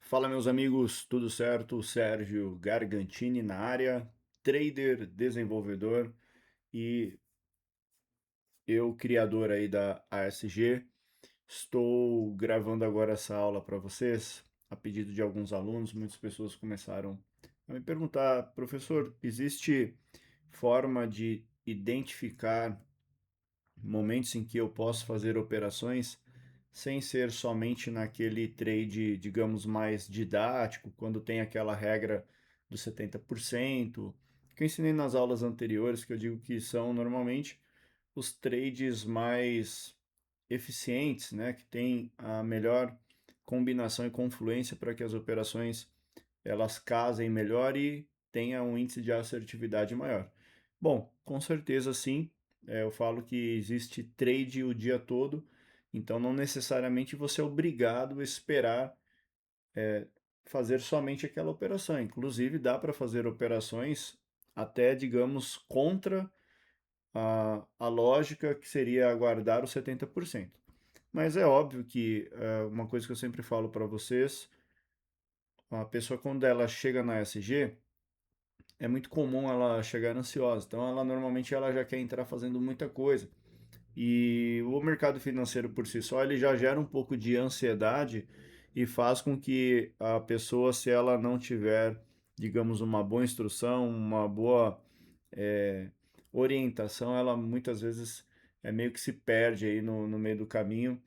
Fala, meus amigos, tudo certo? Sérgio Gargantini na área, trader, desenvolvedor e eu, criador aí da ASG. Estou gravando agora essa aula para vocês, a pedido de alguns alunos. Muitas pessoas começaram a me perguntar: professor, existe forma de identificar momentos em que eu posso fazer operações sem ser somente naquele trade, digamos, mais didático, quando tem aquela regra dos 70%, que eu ensinei nas aulas anteriores, que eu digo que são normalmente os trades mais eficientes, né, que tem a melhor combinação e confluência para que as operações elas casem melhor e tenha um índice de assertividade maior. Bom, com certeza sim. Eu falo que existe trade o dia todo, então não necessariamente você é obrigado a esperar fazer somente aquela operação. Inclusive, dá para fazer operações até, digamos, contra a lógica que seria aguardar os 70%. Mas é óbvio que uma coisa que eu sempre falo para vocês, a pessoa quando ela chega na SG, é muito comum ela chegar ansiosa. Então ela normalmente ela já quer entrar fazendo muita coisa. E o mercado financeiro por si só, ele já gera um pouco de ansiedade e faz com que a pessoa, se ela não tiver, digamos, uma boa instrução, uma boa eh, orientação, ela muitas vezes meio que se perde aí no meio do caminho,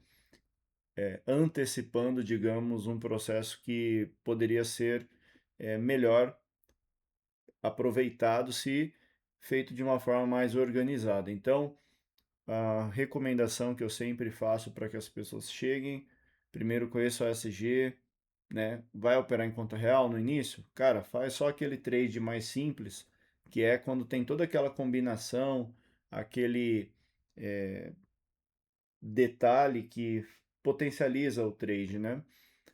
antecipando, digamos, um processo que poderia ser melhor aproveitado se feito de uma forma mais organizada. Então, a recomendação que eu sempre faço para que as pessoas cheguem, primeiro conheça o ESG, né? Vai operar em conta real no início? Cara, faz só aquele trade mais simples, que é quando tem toda aquela combinação, aquele detalhe que potencializa o trade, né?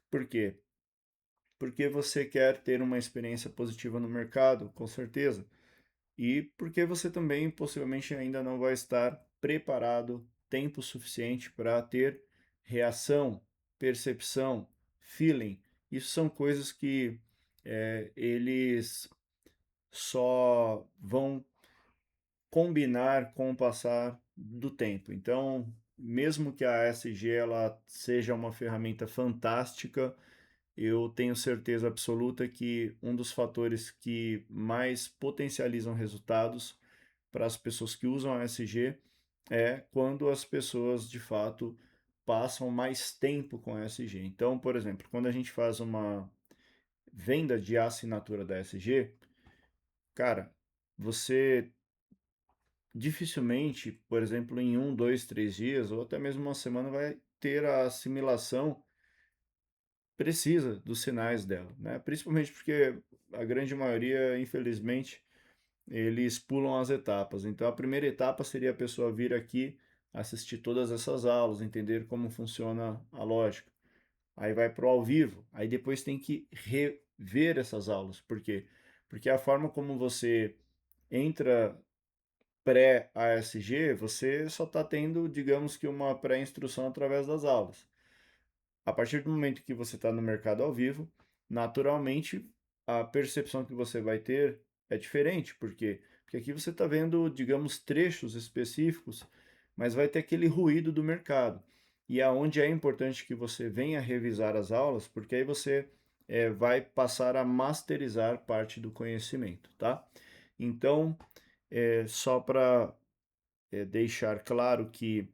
Por quê? Porque você quer ter uma experiência positiva no mercado, com certeza. E porque você também possivelmente ainda não vai estar preparado tempo suficiente para ter reação, percepção, feeling. Isso são coisas que eles só vão combinar com o passar do tempo. Então, mesmo que a SG ela seja uma ferramenta fantástica, eu tenho certeza absoluta que um dos fatores que mais potencializam resultados para as pessoas que usam a SG é quando as pessoas de fato passam mais tempo com a SG. Então, por exemplo, quando a gente faz uma venda de assinatura da SG, cara, você dificilmente, por exemplo, em um, dois, 3 dias ou até mesmo uma semana vai ter a assimilação precisa dos sinais dela, né? Principalmente porque a grande maioria, infelizmente, eles pulam as etapas. Então, a primeira etapa seria a pessoa vir aqui, assistir todas essas aulas, entender como funciona a lógica. Aí vai para o ao vivo, aí depois tem que rever essas aulas. Por quê? Porque a forma como você entra pré-ASG, você só está tendo, digamos que, uma pré-instrução através das aulas. A partir do momento que você está no mercado ao vivo, naturalmente a percepção que você vai ter é diferente. Por quê? Porque aqui você está vendo, digamos, trechos específicos, mas vai ter aquele ruído do mercado. E aonde é importante que você venha revisar as aulas, porque aí você vai passar a masterizar parte do conhecimento, tá? Então, só para deixar claro que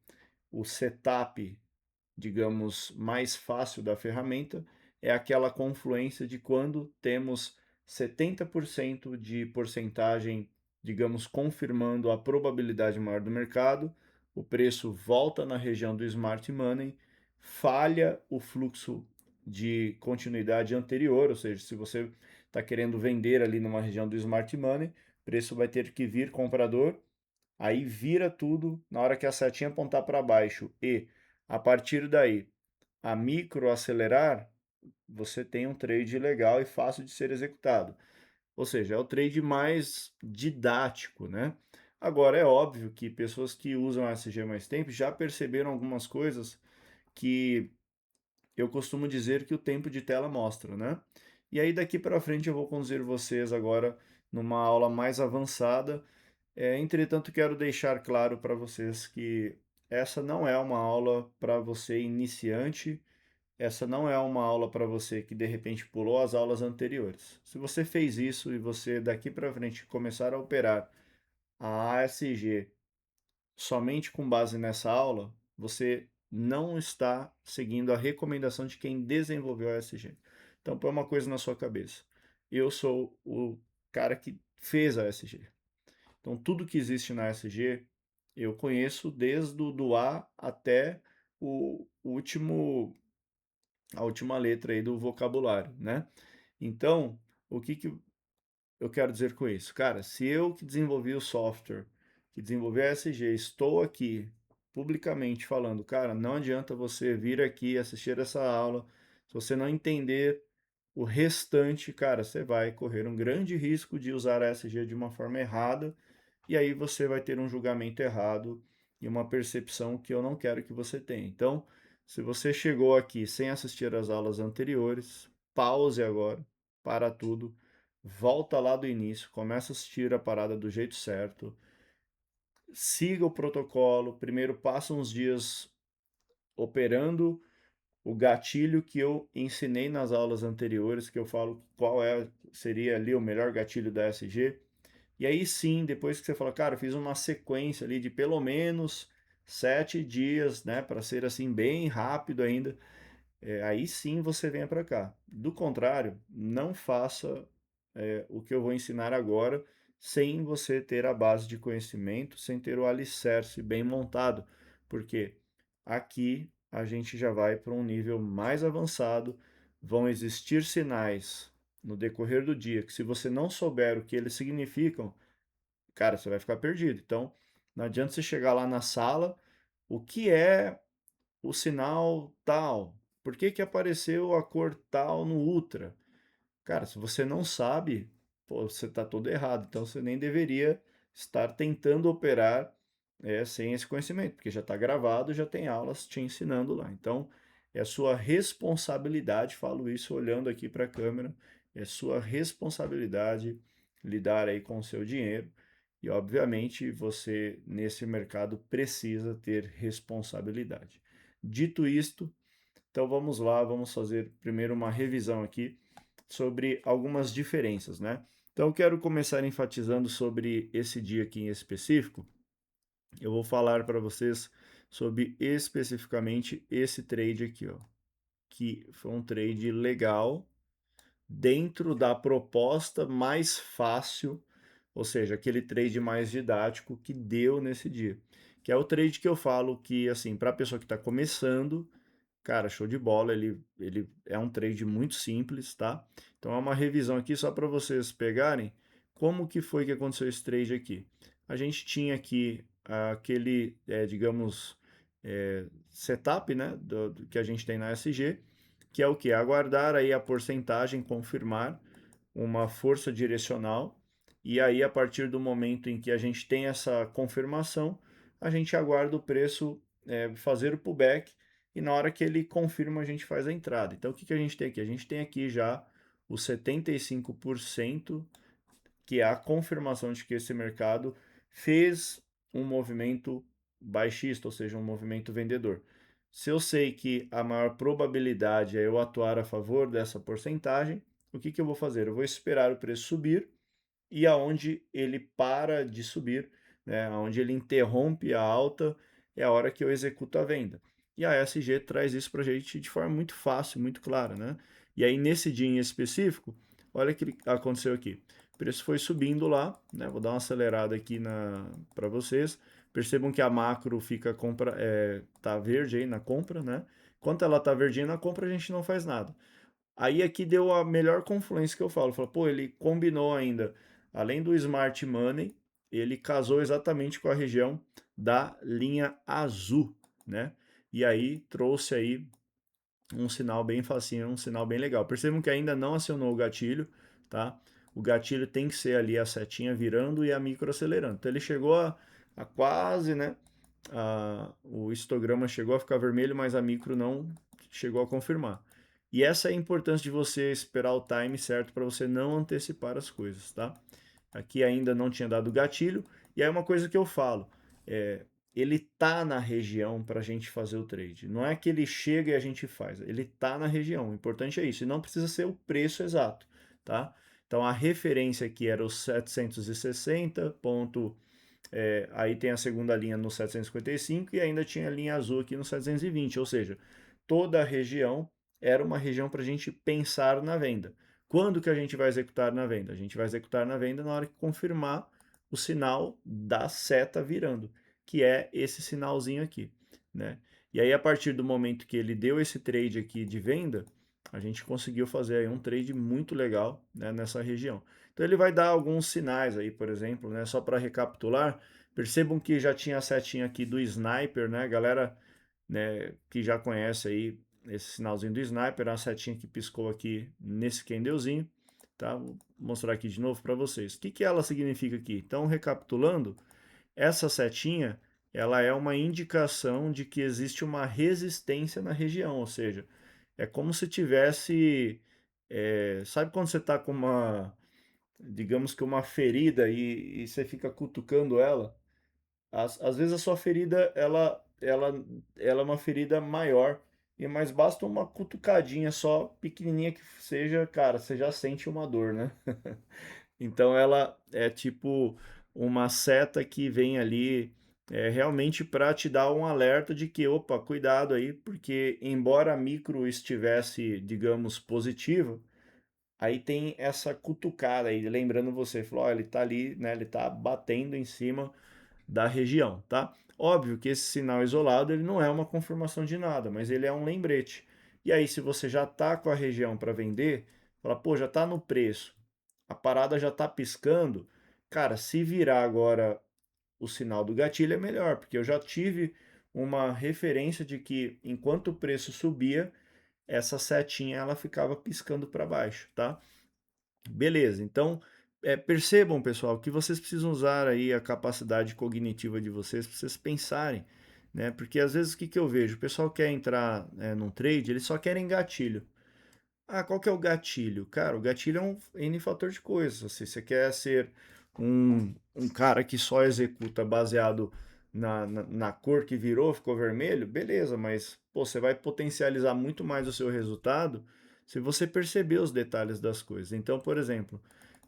o setup, digamos, mais fácil da ferramenta é aquela confluência de quando temos 70% de porcentagem, digamos, confirmando a probabilidade maior do mercado, o preço volta na região do smart money, falha o fluxo de continuidade anterior, ou seja, se você está querendo vender ali numa região do smart money, o preço vai ter que vir comprador. Aí vira tudo na hora que a setinha apontar para baixo e a partir daí a micro acelerar, você tem um trade legal e fácil de ser executado. Ou seja, é o trade mais didático, né? Agora é óbvio que pessoas que usam a SG mais tempo já perceberam algumas coisas que eu costumo dizer que o tempo de tela mostra, né? E aí daqui para frente eu vou conduzir vocês agora numa aula mais avançada. Entretanto, quero deixar claro para vocês que essa não é uma aula para você iniciante, essa não é uma aula para você que de repente pulou as aulas anteriores. Se você fez isso e você daqui para frente começar a operar a ASG somente com base nessa aula, você não está seguindo a recomendação de quem desenvolveu a ASG. Então, põe uma coisa na sua cabeça. Eu sou o cara que fez a ASG. Então, tudo que existe na ASG, eu conheço desde o do A até o último, a última letra aí do vocabulário, né? Então, o que eu quero dizer com isso? Cara, se eu que desenvolvi o software, que desenvolvi a SG, estou aqui publicamente falando, cara, não adianta você vir aqui assistir essa aula, se você não entender o restante, cara, você vai correr um grande risco de usar a SG de uma forma errada, e aí você vai ter um julgamento errado e uma percepção que eu não quero que você tenha. Então, se você chegou aqui sem assistir às aulas anteriores, pause agora, para tudo, volta lá do início, começa a assistir a parada do jeito certo, siga o protocolo, primeiro passa uns dias operando o gatilho que eu ensinei nas aulas anteriores, que eu falo qual seria ali o melhor gatilho da SG. E aí sim, depois que você fala, cara, eu fiz uma sequência ali de pelo menos 7 dias, né, para ser assim bem rápido ainda, aí sim você venha para cá. Do contrário, não faça o que eu vou ensinar agora sem você ter a base de conhecimento, sem ter o alicerce bem montado, porque aqui a gente já vai para um nível mais avançado, vão existir sinais no decorrer do dia que se você não souber o que eles significam, cara, você vai ficar perdido. Então, não adianta você chegar lá na sala, o que é o sinal tal? Por que que apareceu a cor tal no Ultra? Cara, se você não sabe, pô, você está todo errado. Então você nem deveria estar tentando operar sem esse conhecimento, porque já está gravado, já tem aulas te ensinando lá. Então é sua responsabilidade, falo isso olhando aqui para a câmera, é sua responsabilidade lidar aí com o seu dinheiro. E obviamente você nesse mercado precisa ter responsabilidade. Dito isto, então vamos lá, vamos fazer primeiro uma revisão aqui sobre algumas diferenças, né? Então eu quero começar enfatizando sobre esse dia aqui em específico. Eu vou falar para vocês sobre especificamente esse trade aqui, ó, que foi um trade legal dentro da proposta mais fácil, ou seja, aquele trade mais didático que deu nesse dia, que é o trade que eu falo que assim, para a pessoa que está começando, cara, show de bola. Ele é um trade muito simples, tá? Então é uma revisão aqui só para vocês pegarem como que foi que aconteceu esse trade aqui. A gente tinha aqui aquele, digamos, setup, né, do que a gente tem na SG, que é o que? Aguardar aí a porcentagem, confirmar uma força direcional, e aí a partir do momento em que a gente tem essa confirmação, a gente aguarda o preço fazer o pullback, e na hora que ele confirma a gente faz a entrada. Então o que, que a gente tem aqui? A gente tem aqui já os 75%, que é a confirmação de que esse mercado fez um movimento baixista, ou seja, um movimento vendedor. Se eu sei que a maior probabilidade é eu atuar a favor dessa porcentagem, o que, que eu vou fazer? Eu vou esperar o preço subir, e aonde ele para de subir, né, aonde ele interrompe a alta, é a hora que eu executo a venda. E a SG traz isso para a gente de forma muito fácil, muito clara, né? E aí nesse dia em específico, olha o que aconteceu aqui. O preço foi subindo lá, né? Vou dar uma acelerada aqui para vocês. Percebam que a macro fica tá verde aí na compra, né? Enquanto ela tá verdinha na compra, a gente não faz nada. Aí aqui deu a melhor confluência que eu falo. Falo, pô, ele combinou ainda, além do Smart Money, ele casou exatamente com a região da linha azul, né? E aí trouxe aí um sinal bem facinho, um sinal bem legal. Percebam que ainda não acionou o gatilho, tá? O gatilho tem que ser ali a setinha virando e a micro acelerando. Então ele chegou a quase, né? O histograma chegou a ficar vermelho, mas a micro não chegou a confirmar. E essa é a importância de você esperar o time certo para você não antecipar as coisas, tá? Aqui ainda não tinha dado gatilho, e aí uma coisa que eu falo, ele tá na região para a gente fazer o trade. Não é que ele chega e a gente faz, ele tá na região. O importante é isso, e não precisa ser o preço exato, tá? Então a referência aqui era o 760 ponto, aí tem a segunda linha no 755 e ainda tinha a linha azul aqui no 720, ou seja, toda a região era uma região para a gente pensar na venda. Quando que a gente vai executar na venda? A gente vai executar na venda na hora que confirmar o sinal da seta virando, que é esse sinalzinho aqui, né? E aí a partir do momento que ele deu esse trade aqui de venda, a gente conseguiu fazer aí um trade muito legal, né, nessa região. Então ele vai dar alguns sinais aí, por exemplo, né, só para recapitular, percebam que já tinha a setinha aqui do sniper, né, galera, né, que já conhece aí esse sinalzinho do sniper, a setinha que piscou aqui nesse candlezinho, tá? Vou mostrar aqui de novo para vocês. O que que ela significa aqui? Então, recapitulando, essa setinha, ela é uma indicação de que existe uma resistência na região, ou seja, é como se tivesse, sabe quando você está com uma, digamos que uma ferida e você fica cutucando ela? Às vezes a sua ferida, ela é uma ferida maior, mas basta uma cutucadinha só, pequenininha que seja, cara, você já sente uma dor, né? Então ela é tipo uma seta que vem ali realmente para te dar um alerta de que, opa, cuidado aí, porque embora a micro estivesse, digamos, positiva, aí tem essa cutucada aí, lembrando você, falou, ó, ele tá ali, né, ele tá batendo em cima da região, tá? Óbvio que esse sinal isolado ele não é uma confirmação de nada, mas ele é um lembrete. E aí, se você já tá com a região para vender, fala, pô, já tá no preço, a parada já tá piscando, cara, se virar agora o sinal do gatilho é melhor, porque eu já tive uma referência de que enquanto o preço subia, essa setinha ela ficava piscando para baixo, tá? Beleza, então percebam, pessoal, que vocês precisam usar aí a capacidade cognitiva de vocês para vocês pensarem, né? Porque às vezes o que, que eu vejo? O pessoal quer entrar num trade, eles só querem gatilho. Ah, qual que é o gatilho? Cara, o gatilho é um N fator de coisas. Se você quer ser um cara que só executa baseado na cor que virou, ficou vermelho, beleza, mas pô, você vai potencializar muito mais o seu resultado se você perceber os detalhes das coisas. Então, por exemplo,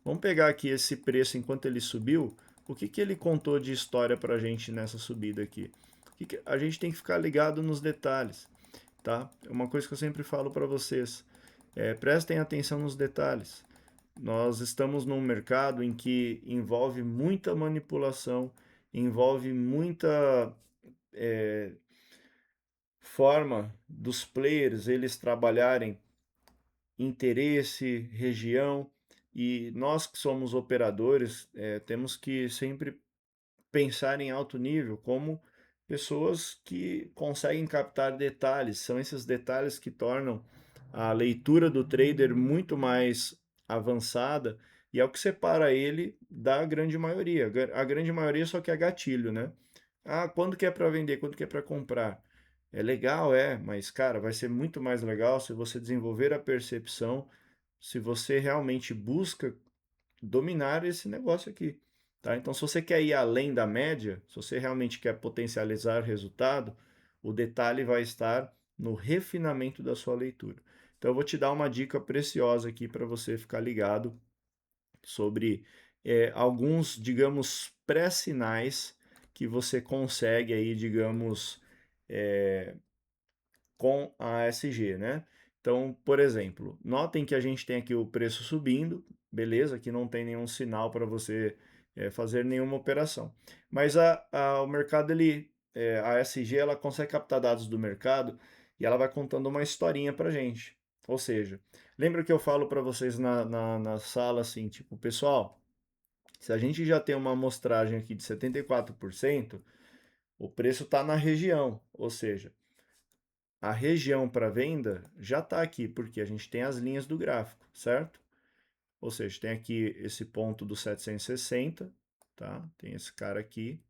vamos pegar aqui esse preço enquanto ele subiu, o que, que ele contou de história para a gente nessa subida aqui? A gente tem que ficar ligado nos detalhes, tá? É uma coisa que eu sempre falo para vocês. Prestem atenção nos detalhes. Nós estamos num mercado em que envolve muita manipulação, envolve muita forma dos players eles trabalharem interesse, região, e nós que somos operadores temos que sempre pensar em alto nível como pessoas que conseguem captar detalhes. São esses detalhes que tornam a leitura do trader muito mais avançada e é o que separa ele da grande maioria. A grande maioria só quer gatilho, né? Ah, quando que é para vender, quando que é para comprar? É legal, mas cara, vai ser muito mais legal se você desenvolver a percepção, se você realmente busca dominar esse negócio aqui. Tá? Então, se você quer ir além da média, se você realmente quer potencializar resultado, o detalhe vai estar no refinamento da sua leitura. Então, eu vou te dar uma dica preciosa aqui para você ficar ligado sobre alguns, digamos, pré-sinais que você consegue aí, digamos, com a ASG, né? Então, por exemplo, notem que a gente tem aqui o preço subindo, beleza? Aqui não tem nenhum sinal para você fazer nenhuma operação. Mas o mercado, a ASG, ela consegue captar dados do mercado e ela vai contando uma historinha para gente. Ou seja, lembra que eu falo para vocês na sala assim, tipo, pessoal, se a gente já tem uma amostragem aqui de 74%, o preço está na região, ou seja, a região para venda já está aqui, porque a gente tem as linhas do gráfico, certo? Ou seja, tem aqui esse ponto do 760, tá? Tem esse cara aqui.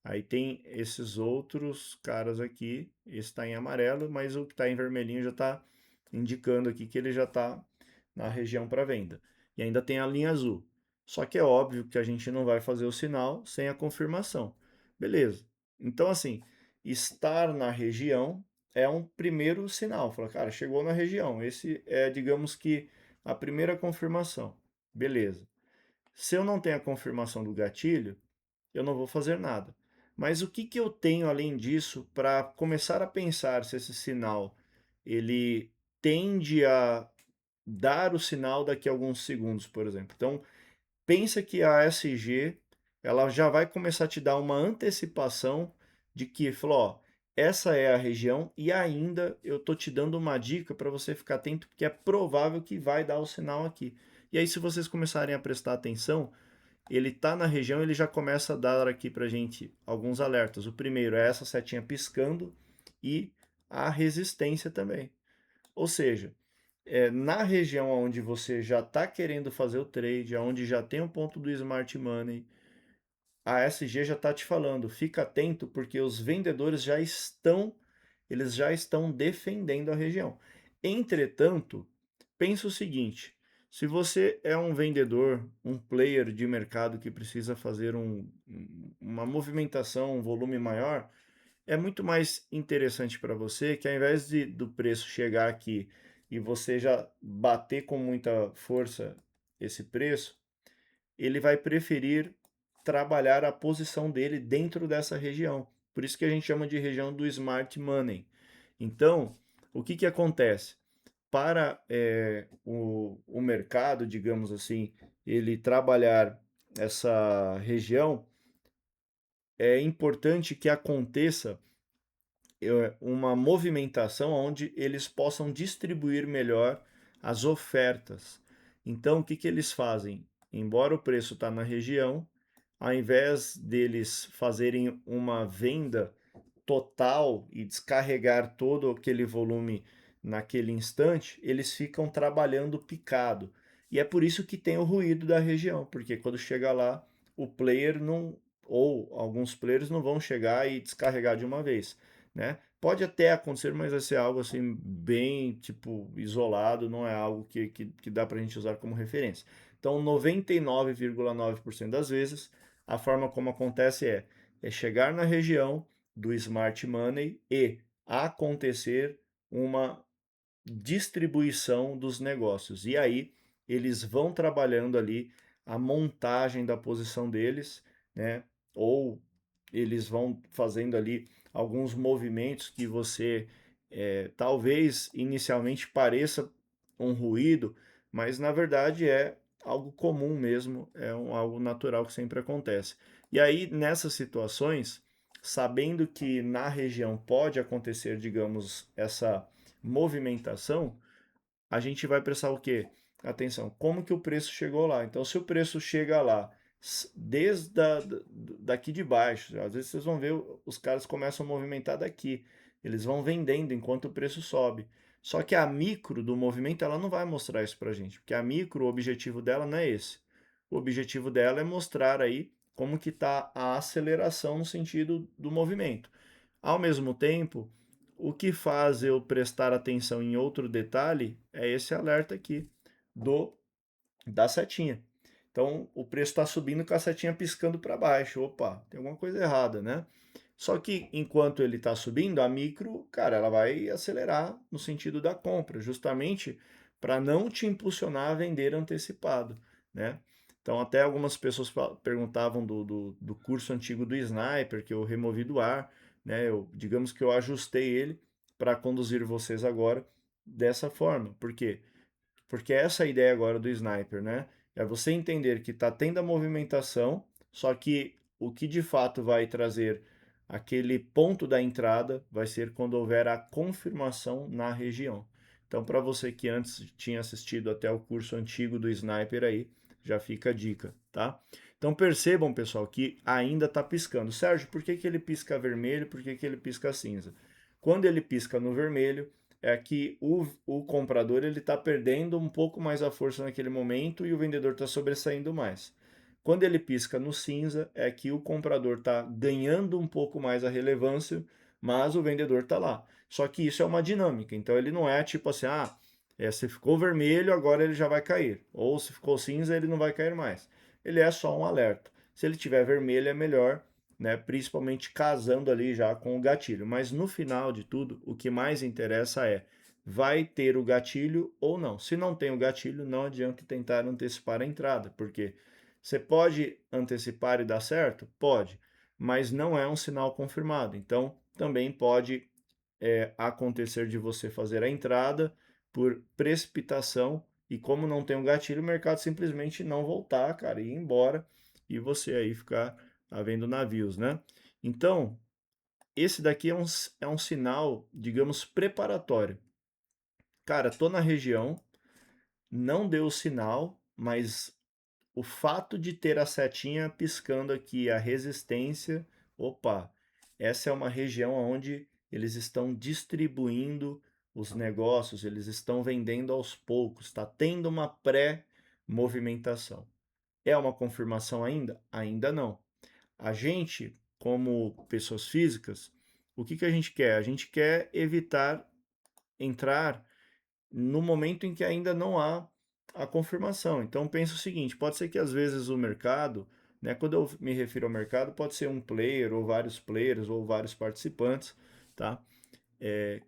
Aí tem esses outros caras aqui, esse está em amarelo, mas o que está em vermelhinho já está indicando aqui que ele já está na região para venda. E ainda tem a linha azul. Só que é óbvio que a gente não vai fazer o sinal sem a confirmação. Beleza. Então, assim, estar na região é um primeiro sinal. Fala, cara, chegou na região. Esse é, digamos que, a primeira confirmação. Beleza. Se eu não tenho a confirmação do gatilho, eu não vou fazer nada. Mas o que, que eu tenho além disso para começar a pensar se esse sinal ele tende a dar o sinal daqui a alguns segundos, por exemplo. Então, pensa que a SG ela já vai começar a te dar uma antecipação de que falou, ó, essa é a região e ainda eu tô te dando uma dica para você ficar atento porque é provável que vai dar o sinal aqui. E aí se vocês começarem a prestar atenção, ele tá na região, ele já começa a dar aqui pra gente alguns alertas. O primeiro é essa setinha piscando e a resistência também. Ou seja, na região onde você já está querendo fazer o trade, onde já tem o ponto do Smart Money, a SG já está te falando, fica atento porque os vendedores eles já estão defendendo a região. Entretanto, pensa o seguinte, se você é um vendedor, um player de mercado que precisa fazer uma movimentação, um volume maior, é muito mais interessante para você que ao invés do preço chegar aqui e você já bater com muita força esse preço, ele vai preferir trabalhar a posição dele dentro dessa região. Por isso que a gente chama de região do smart money. Então, o que, que acontece? Para o mercado, digamos assim, ele trabalhar essa região, é importante que aconteça uma movimentação onde eles possam distribuir melhor as ofertas. Então, o que, que eles fazem? Embora o preço está na região, ao invés deles fazerem uma venda total e descarregar todo aquele volume naquele instante, eles ficam trabalhando picado. E é por isso que tem o ruído da região, porque quando chega lá, o player não, ou alguns players não vão chegar e descarregar de uma vez, né? Pode até acontecer, mas vai ser algo assim bem tipo isolado, não é algo que dá para a gente usar como referência. Então, 99,9% das vezes, a forma como acontece é chegar na região do smart money e acontecer uma distribuição dos negócios. E aí eles vão trabalhando ali a montagem da posição deles, né? Ou eles vão fazendo ali alguns movimentos que você talvez inicialmente pareça um ruído, mas na verdade é algo comum mesmo, algo natural que sempre acontece. E aí nessas situações, sabendo que na região pode acontecer, digamos, essa movimentação, a gente vai prestar o quê? Atenção, como que o preço chegou lá? Então, se o preço chega lá desde daqui de baixo, às vezes vocês vão ver os caras começam a movimentar daqui, eles vão vendendo enquanto o preço sobe. Só que a micro do movimento ela não vai mostrar isso pra gente, porque a micro, o objetivo dela não é esse. O objetivo dela é mostrar aí como que está a aceleração no sentido do movimento. Ao mesmo tempo, o que faz eu prestar atenção em outro detalhe é esse alerta aqui do da setinha. Então, o preço está subindo com a setinha piscando para baixo. Opa, tem alguma coisa errada, né? Só que enquanto ele está subindo, a micro, cara, ela vai acelerar no sentido da compra, justamente para não te impulsionar a vender antecipado, né? Então, até algumas pessoas perguntavam do curso antigo do Sniper, que eu removi do ar, né? Digamos que eu ajustei ele para conduzir vocês agora dessa forma. Por quê? Porque essa é a ideia agora do sniper, né? É você entender que está tendo a movimentação, só que o que de fato vai trazer aquele ponto da entrada vai ser quando houver a confirmação na região. Então, para você que antes tinha assistido até o curso antigo do sniper aí, já fica a dica, tá? Então percebam, pessoal, que ainda está piscando. Sérgio, por que, que ele pisca vermelho? Por que, que ele pisca cinza? Quando ele pisca no vermelho, é que o comprador ele está perdendo um pouco mais a força naquele momento e o vendedor está sobressaindo mais. Quando ele pisca no cinza, é que o comprador está ganhando um pouco mais a relevância, mas o vendedor está lá. Só que isso é uma dinâmica, então ele não é tipo assim, se ficou vermelho, agora ele já vai cair. Ou se ficou cinza, ele não vai cair mais. Ele é só um alerta. Se ele tiver vermelho, é melhor, né? Principalmente casando ali já com o gatilho. Mas no final de tudo, o que mais interessa é vai ter o gatilho ou não. Se não tem o gatilho, não adianta tentar antecipar a entrada, porque você pode antecipar e dar certo? Pode, mas não é um sinal confirmado. Então, também pode acontecer de você fazer a entrada por precipitação e como não tem um gatilho, o mercado simplesmente não voltar, cara, e ir embora e você aí ficar havendo navios, né? Então, esse daqui é um sinal, digamos, preparatório. Cara, tô na região, não deu o sinal, mas o fato de ter a setinha piscando aqui, a resistência, opa, essa é uma região onde eles estão distribuindo os negócios, eles estão vendendo aos poucos, está tendo uma pré-movimentação. É uma confirmação ainda? Ainda não. A gente, como pessoas físicas, o que a gente quer? A gente quer evitar entrar no momento em que ainda não há a confirmação. Então pensa o seguinte, pode ser que às vezes o mercado, né, quando eu me refiro ao mercado, pode ser um player ou vários players ou vários participantes, tá?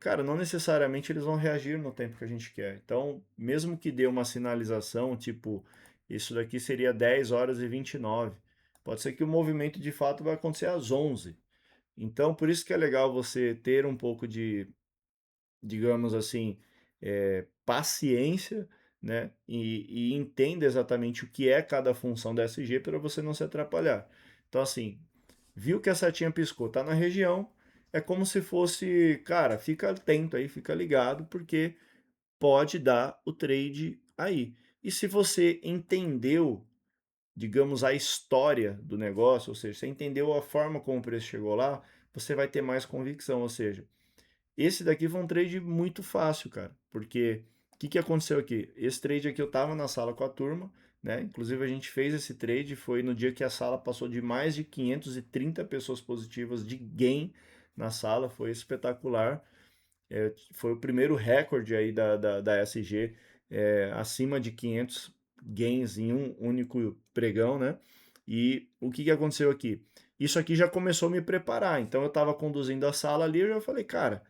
Cara, não necessariamente eles vão reagir no tempo que a gente quer. Então, mesmo que dê uma sinalização, tipo, isso daqui seria 10 horas e 29, pode ser que o movimento de fato vai acontecer às 11. Então, por isso que é legal você ter um pouco de, digamos assim, paciência, né? E entenda exatamente o que é cada função da SG para você não se atrapalhar. Então, assim, viu que a setinha piscou, tá na região, é como se fosse, cara, fica atento aí, fica ligado, porque pode dar o trade aí. E se você entendeu, digamos, a história do negócio, ou seja, você entendeu a forma como o preço chegou lá, você vai ter mais convicção, ou seja, esse daqui foi um trade muito fácil, cara, porque o que aconteceu aqui? Esse trade aqui eu tava na sala com a turma, né? Inclusive a gente fez esse trade, foi no dia que a sala passou de mais de 530 pessoas positivas de gain na sala, foi espetacular. Foi o primeiro recorde aí da SG, acima de 500 gains em um único pregão, né? E o que aconteceu aqui? Isso aqui já começou a me preparar, então eu estava conduzindo a sala ali, eu já falei, cara,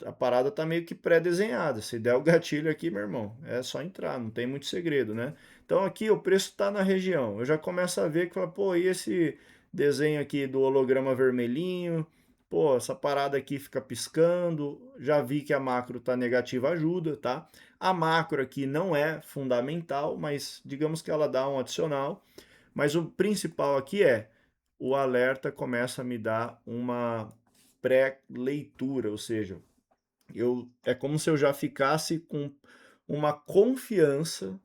a parada tá meio que pré-desenhada. Se der o gatilho aqui, meu irmão, é só entrar, não tem muito segredo, né? Então aqui o preço tá na região. Eu já começo a ver que fala, pô, e esse desenho aqui do holograma vermelhinho? Pô, essa parada aqui fica piscando. Já vi que a macro tá negativa, ajuda, tá? A macro aqui não é fundamental, mas digamos que ela dá um adicional. Mas o principal aqui é o alerta começa a me dar uma pré-leitura, ou seja, é como se eu já ficasse com uma confiança,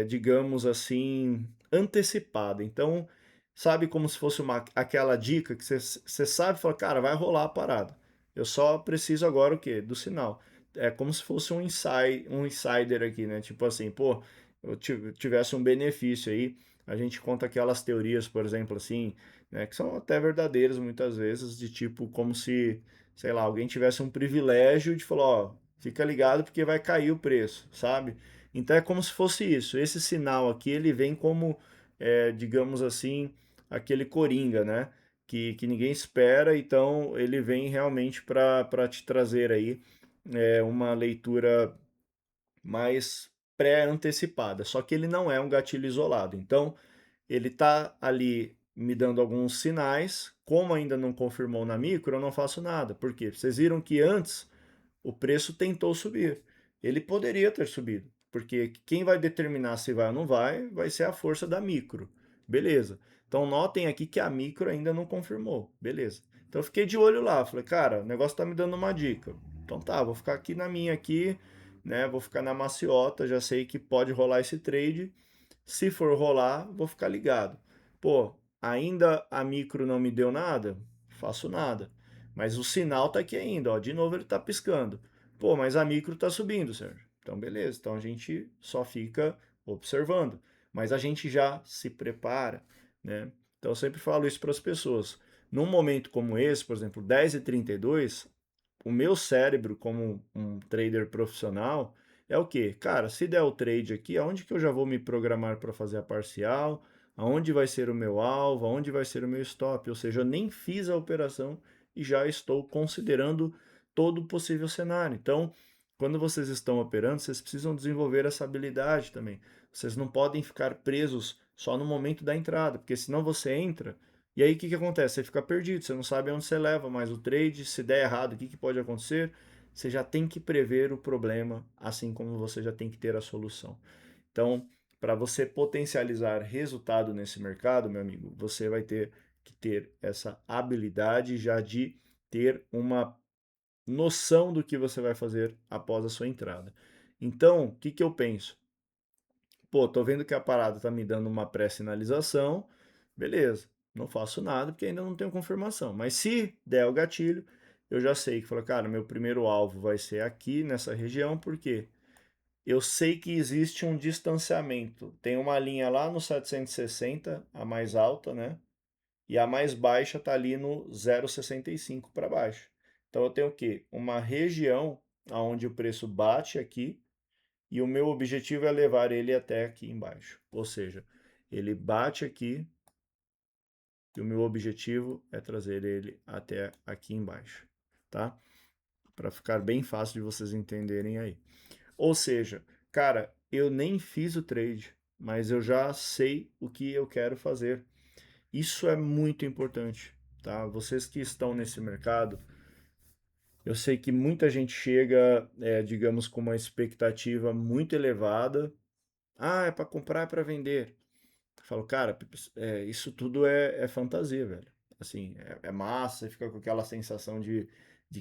digamos assim, antecipada. Então, sabe como se fosse aquela dica que você sabe, fala, cara, vai rolar a parada. Eu só preciso agora o quê? Do sinal. É como se fosse um insider aqui, né? Tipo assim, pô, eu tivesse um benefício aí. A gente conta aquelas teorias, por exemplo, assim, né, que são até verdadeiras muitas vezes, de tipo, como se, sei lá, alguém tivesse um privilégio de falar, ó, fica ligado porque vai cair o preço, sabe? Então é como se fosse isso. Esse sinal aqui, ele vem como, digamos assim, aquele coringa, né? Que ninguém espera, então ele vem realmente para te trazer aí uma leitura mais pré-antecipada. Só que ele não é um gatilho isolado. Então ele está ali me dando alguns sinais. Como ainda não confirmou na micro, eu não faço nada. Por quê? Vocês viram que antes o preço tentou subir. Ele poderia ter subido, porque quem vai determinar se vai ou não vai ser a força da micro. Beleza. Então notem aqui que a micro ainda não confirmou. Beleza. Então eu fiquei de olho lá, falei, cara, o negócio tá me dando uma dica. Então tá, vou ficar aqui na minha aqui, né? Vou ficar na maciota, já sei que pode rolar esse trade. Se for rolar, vou ficar ligado. Pô, ainda a micro não me deu nada? Faço nada. Mas o sinal tá aqui ainda, ó. De novo ele tá piscando. Pô, mas a micro tá subindo, Sérgio. Então beleza, então a gente só fica observando. mas a gente já se prepara, né? Então eu sempre falo isso para as pessoas. Num momento como esse, por exemplo, 10h32, o meu cérebro, como um trader profissional, é o quê? Cara, se der o trade aqui, aonde que eu já vou me programar para fazer a parcial? Aonde vai ser o meu alvo? Aonde vai ser o meu stop? Ou seja, eu nem fiz a operação e já estou considerando todo o possível cenário. Então, quando vocês estão operando, vocês precisam desenvolver essa habilidade também. Vocês não podem ficar presos só no momento da entrada, porque senão você entra e aí o que acontece? Você fica perdido, você não sabe onde você leva mais o trade, se der errado, o que pode acontecer? Você já tem que prever o problema, assim como você já tem que ter a solução. Então, para você potencializar resultado nesse mercado, meu amigo, você vai ter que ter essa habilidade já de ter uma noção do que você vai fazer após a sua entrada. Então, o que eu penso? Pô, tô vendo que a parada tá me dando uma pré-sinalização, beleza, não faço nada porque ainda não tenho confirmação. Mas se der o gatilho, eu já sei que, fala, cara, meu primeiro alvo vai ser aqui nessa região, porque eu sei que existe um distanciamento. Tem uma linha lá no 760, a mais alta, né? E a mais baixa tá ali no 0,65 para baixo. Então eu tenho o quê? Uma região onde o preço bate aqui e o meu objetivo é levar ele até aqui embaixo. Ou seja, ele bate aqui e o meu objetivo é trazer ele até aqui embaixo, tá? Para ficar bem fácil de vocês entenderem aí. Ou seja, cara, eu nem fiz o trade, mas eu já sei o que eu quero fazer. Isso é muito importante, tá? Vocês que estão nesse mercado, eu sei que muita gente chega, digamos, com uma expectativa muito elevada. Ah, é para comprar, é para vender. Eu falo, cara, isso tudo é fantasia, velho. Assim, é massa, você fica com aquela sensação de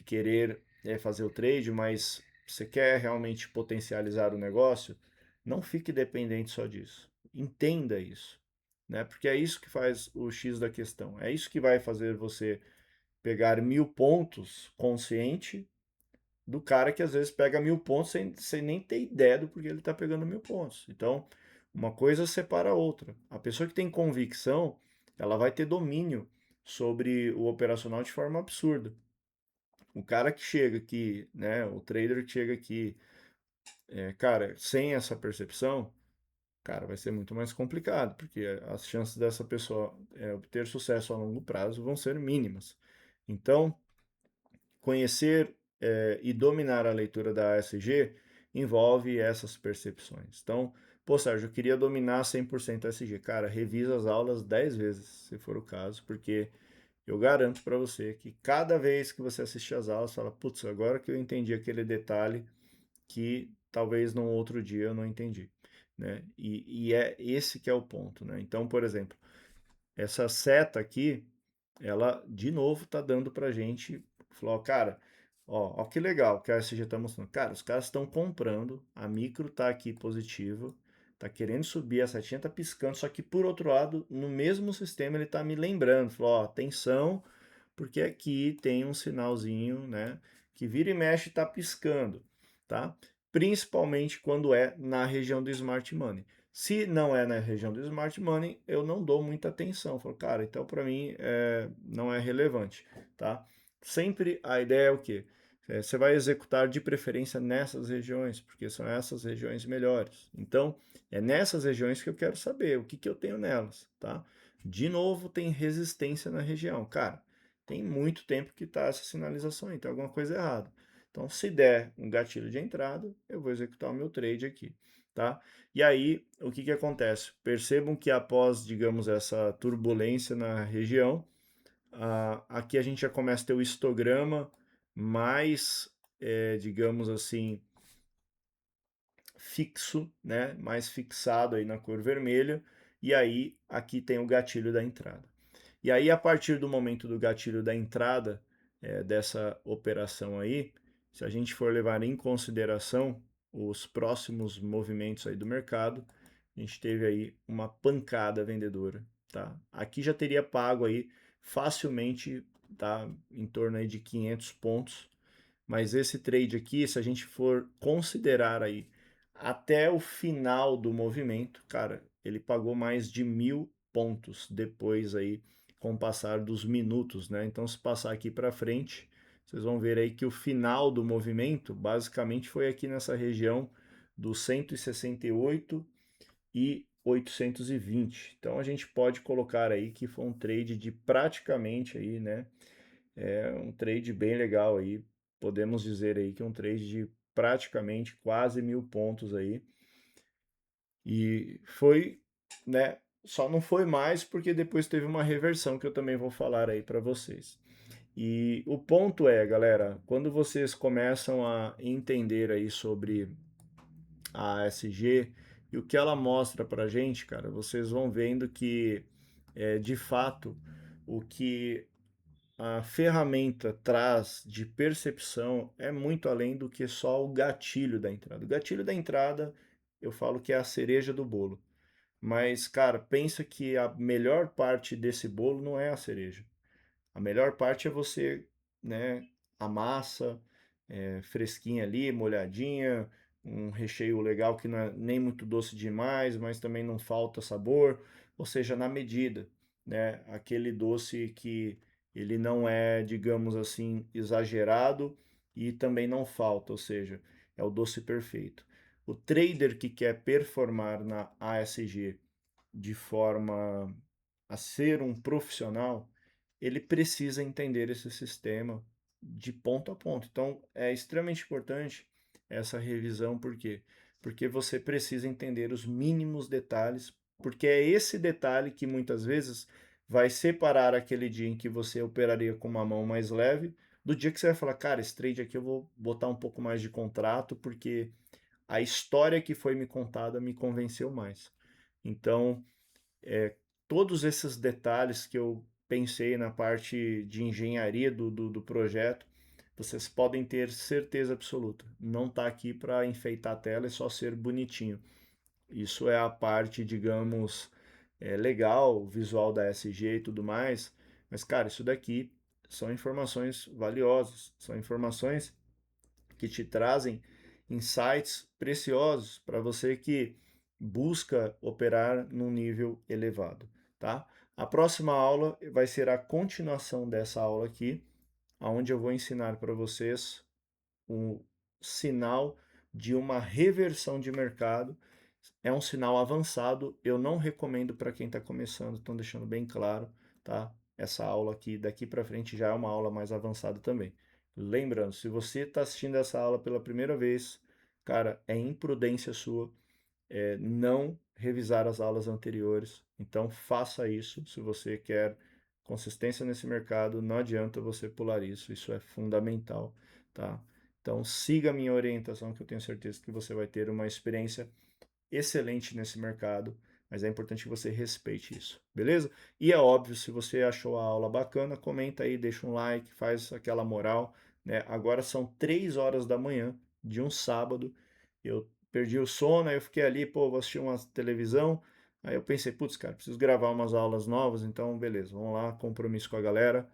querer fazer o trade, mas você quer realmente potencializar o negócio, não fique dependente só disso. Entenda isso, né? Porque é isso que faz o X da questão. É isso que vai fazer você pegar 1.000 pontos consciente do cara que às vezes pega 1.000 pontos sem nem ter ideia do porquê ele está pegando 1.000 pontos. Então, uma coisa separa a outra. A pessoa que tem convicção, ela vai ter domínio sobre o operacional de forma absurda. O cara que chega aqui, né, o trader que chega aqui, cara, sem essa percepção, cara, vai ser muito mais complicado, porque as chances dessa pessoa obter sucesso a longo prazo vão ser mínimas. Então, conhecer e dominar a leitura da ASG envolve essas percepções. Então, pô, Sérgio, eu queria dominar 100% a ASG. Cara, revisa as aulas 10 vezes, se for o caso, porque eu garanto para você que cada vez que você assistir as aulas, fala, putz, agora que eu entendi aquele detalhe que talvez num outro dia eu não entendi, né? E é esse que é o ponto, né? Então, por exemplo, essa seta aqui, ela de novo tá dando pra gente, falou, cara, ó que legal que a SG tá mostrando. Cara, os caras estão comprando, a micro tá aqui positiva, tá querendo subir, a setinha tá piscando, só que por outro lado, no mesmo sistema ele tá me lembrando, falou, ó, atenção, porque aqui tem um sinalzinho, né, que vira e mexe tá piscando, tá? Principalmente quando é na região do Smart Money. Se não é na região do Smart Money, eu não dou muita atenção. Falo, cara, então para mim não é relevante, tá? Sempre a ideia é o quê? Você vai executar de preferência nessas regiões, porque são essas regiões melhores. Então, é nessas regiões que eu quero saber o que eu tenho nelas, tá? De novo, tem resistência na região. Cara, tem muito tempo que está essa sinalização aí, tem alguma coisa errada. Então, se der um gatilho de entrada, eu vou executar o meu trade aqui, tá? E aí, o que acontece? Percebam que após, digamos, essa turbulência na região, aqui a gente já começa a ter o histograma mais, digamos assim, fixo, né? Mais fixado aí na cor vermelha. E aí, aqui tem o gatilho da entrada. E aí, a partir do momento do gatilho da entrada dessa operação aí, se a gente for levar em consideração os próximos movimentos aí do mercado, a gente teve aí uma pancada vendedora, tá? Aqui já teria pago aí facilmente, tá? Em torno aí de 500 pontos, mas esse trade aqui, se a gente for considerar aí até o final do movimento, cara, ele pagou mais de 1.000 pontos depois aí, com o passar dos minutos, né? Então, se passar aqui para frente, vocês vão ver aí que o final do movimento, basicamente, foi aqui nessa região dos 168 e 820. Então, a gente pode colocar aí que foi um trade de praticamente aí, né? Um trade bem legal aí. Podemos dizer aí que é um trade de praticamente quase 1.000 pontos aí. E foi, né? Só não foi mais porque depois teve uma reversão que eu também vou falar aí para vocês. E o ponto é, galera, quando vocês começam a entender aí sobre a ASG e o que ela mostra pra gente, cara, vocês vão vendo que de fato o que a ferramenta traz de percepção é muito além do que só o gatilho da entrada. O gatilho da entrada, eu falo que é a cereja do bolo. Mas, cara, pensa que a melhor parte desse bolo não é a cereja. A melhor parte é você, né, a massa fresquinha ali, molhadinha, um recheio legal que não é nem muito doce demais, mas também não falta sabor, ou seja, na medida, né? Aquele doce que ele não é, digamos assim, exagerado e também não falta, ou seja, é o doce perfeito. O trader que quer performar na ASG de forma a ser um profissional, ele precisa entender esse sistema de ponto a ponto. Então, é extremamente importante essa revisão, por quê? Porque você precisa entender os mínimos detalhes, porque é esse detalhe que muitas vezes vai separar aquele dia em que você operaria com uma mão mais leve do dia que você vai falar, cara, esse trade aqui eu vou botar um pouco mais de contrato, porque a história que foi me contada me convenceu mais. Então, é, todos esses detalhes que eu pensei na parte de engenharia do projeto, vocês podem ter certeza absoluta. Não está aqui para enfeitar a tela e só ser bonitinho. Isso é a parte, digamos, legal, visual da SG e tudo mais. Mas, cara, isso daqui são informações valiosas, são informações que te trazem insights preciosos para você que busca operar num nível elevado, tá? A próxima aula vai ser a continuação dessa aula aqui, onde eu vou ensinar para vocês um sinal de uma reversão de mercado. É um sinal avançado, eu não recomendo para quem está começando, estão deixando bem claro, tá? Essa aula aqui, daqui para frente, já é uma aula mais avançada também. Lembrando, se você está assistindo essa aula pela primeira vez, cara, é imprudência sua não revisar as aulas anteriores. Então faça isso se você quer consistência nesse mercado. Não adianta você pular isso, isso é fundamental, tá? Então siga a minha orientação, que eu tenho certeza que você vai ter uma experiência excelente nesse mercado, mas é importante que você respeite isso, beleza? E é óbvio, se você achou a aula bacana, comenta aí, deixa um like, faz aquela moral, né? Agora são 3 horas da manhã de um sábado, eu perdi o sono, aí eu fiquei ali, pô, vou assistir uma televisão, aí eu pensei, putz, cara, preciso gravar umas aulas novas, então beleza, vamos lá, compromisso com a galera.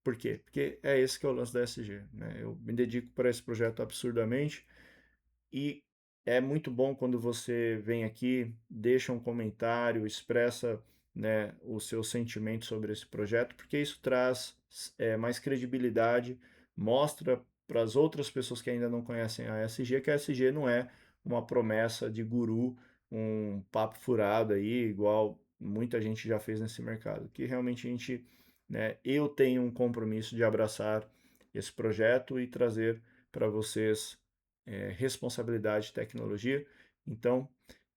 Por quê? Porque é esse que é o lance da SG, né? Eu me dedico para esse projeto absurdamente, e é muito bom quando você vem aqui, deixa um comentário, expressa, né, o seu sentimento sobre esse projeto, porque isso traz mais credibilidade, mostra para as outras pessoas que ainda não conhecem a ESG que a ESG não é uma promessa de guru, um papo furado aí, igual muita gente já fez nesse mercado. Que realmente a gente, né, eu tenho um compromisso de abraçar esse projeto e trazer para vocês responsabilidade e tecnologia. Então,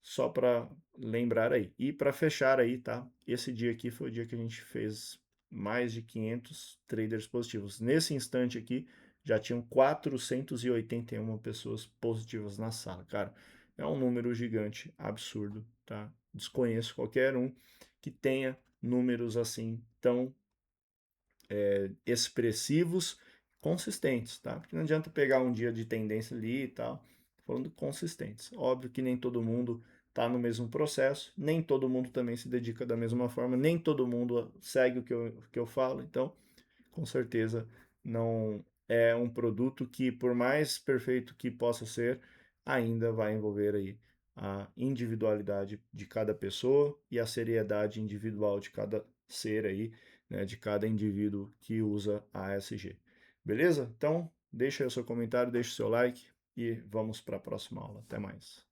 só para lembrar aí. E para fechar aí, tá? Esse dia aqui foi o dia que a gente fez mais de 500 traders positivos. Nesse instante aqui, já tinham 481 pessoas positivas na sala. Cara, é um número gigante, absurdo, tá? Desconheço qualquer um que tenha números assim tão expressivos, consistentes, tá? Porque não adianta pegar um dia de tendência ali e tal, tô falando consistentes. Óbvio que nem todo mundo está no mesmo processo, nem todo mundo também se dedica da mesma forma, nem todo mundo segue o que eu falo, então, com certeza, não é um produto que, por mais perfeito que possa ser, ainda vai envolver aí a individualidade de cada pessoa e a seriedade individual de cada ser aí, né, de cada indivíduo que usa a ASG. Beleza? Então, deixa aí o seu comentário, deixa o seu like e vamos para a próxima aula. Até mais.